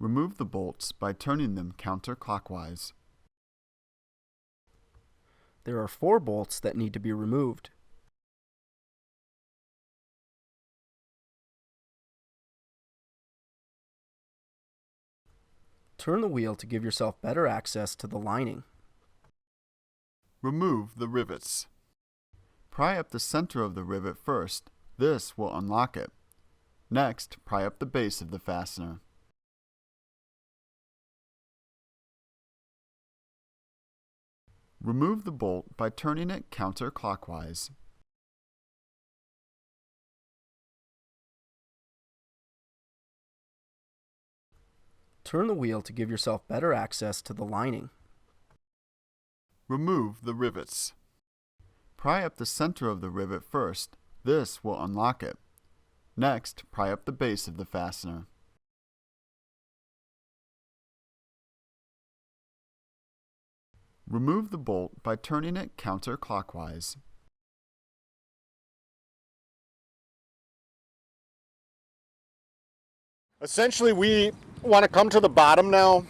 Remove the bolts by turning them counterclockwise. There are 4 bolts that need to be removed. Turn the wheel to give yourself better access to the lining. Remove the rivets. Pry up the center of the rivet first. This will unlock it. Next, pry up the base of the fastener. Remove the bolt by turning it counterclockwise. Turn the wheel to give yourself better access to the lining. Remove the rivets. Pry up the center of the rivet first. This will unlock it. Next, pry up the base of the fastener. Remove the bolt by turning it counterclockwise. Essentially, we want to come to the bottom now,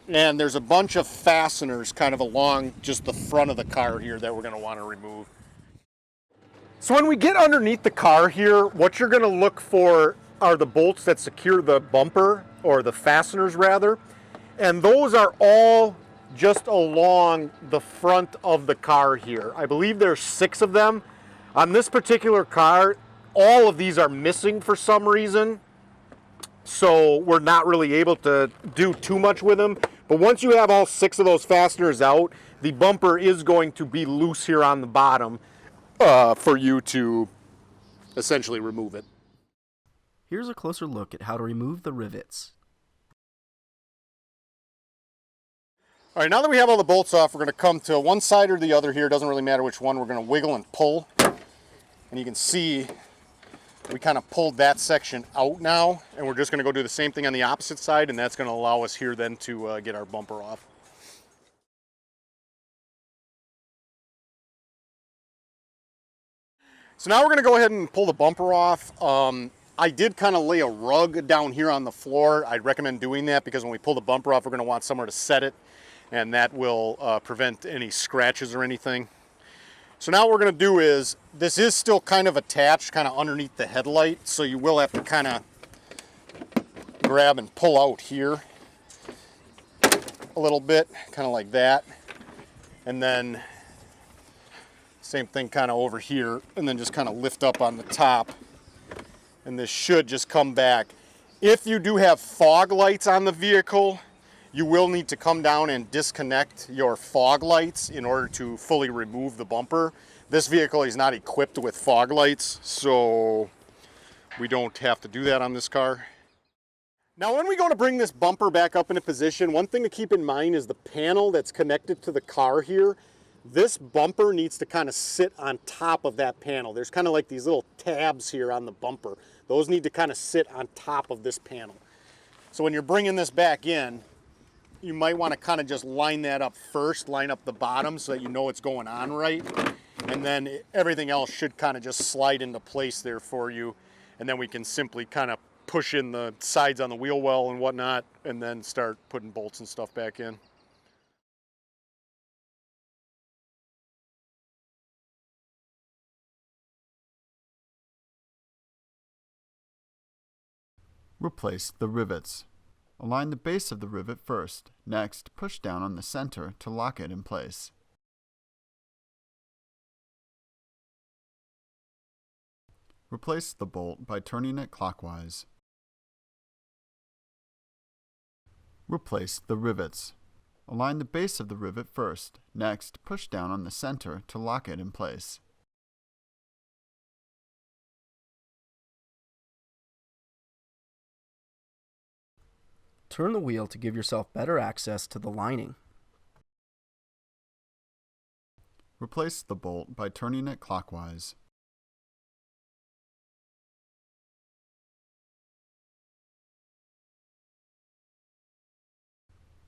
and there's a bunch of fasteners kind of along just the front of the car here that we're going to want to remove. So when we get underneath the car here, what you're going to look for are the bolts that secure the bumper, or the fasteners rather, and those are all just along the front of the car here. I believe there's 6 of them. On this particular car, all of these are missing for some reason, so we're not really able to do too much with them. But once you have all 6 of those fasteners out, the bumper is going to be loose here on the bottom for you to essentially remove it. Here's a closer look at how to remove the rivets. All right, now that we have all the bolts off, we're going to come to one side or the other here. It doesn't really matter which one. We're going to wiggle and pull. And you can see we kind of pulled that section out now, and we're just going to go do the same thing on the opposite side, and that's going to allow us here then to get our bumper off. So now we're going to go ahead and pull the bumper off. I did kind of lay a rug down here on the floor. I'd recommend doing that because when we pull the bumper off, we're going to want somewhere to set it, and that will prevent any scratches or anything. So now what we're going to do is, this is still kind of attached kind of underneath the headlight, so you will have to kind of grab and pull out here a little bit, kind of like that, and then same thing kind of over here, and then just kind of lift up on the top, and this should just come back. If you do have fog lights on the vehicle, you will need to come down and disconnect your fog lights in order to fully remove the bumper. This vehicle is not equipped with fog lights, so we don't have to do that on this car. Now when we go to bring this bumper back up into position, one thing to keep in mind is the panel that's connected to the car here. This bumper needs to kind of sit on top of that panel. There's kind of like these little tabs here on the bumper. Those need to kind of sit on top of this panel. So when you're bringing this back in, you might want to kind of just line that up first, line up the bottom so that you know what's going on right. And then everything else should kind of just slide into place there for you. And then we can simply kind of push in the sides on the wheel well and whatnot, and then start putting bolts and stuff back in. Replace the rivets. Align the base of the rivet first. Next, push down on the center to lock it in place. Replace the bolt by turning it clockwise. Replace the rivets. Align the base of the rivet first. Next, push down on the center to lock it in place. Turn the wheel to give yourself better access to the lining. Replace the bolt by turning it clockwise.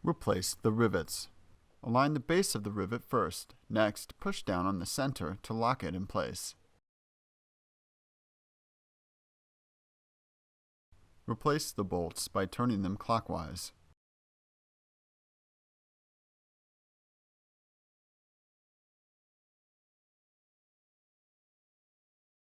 Replace the rivets. Align the base of the rivet first. Next, push down on the center to lock it in place. Replace the bolts by turning them clockwise.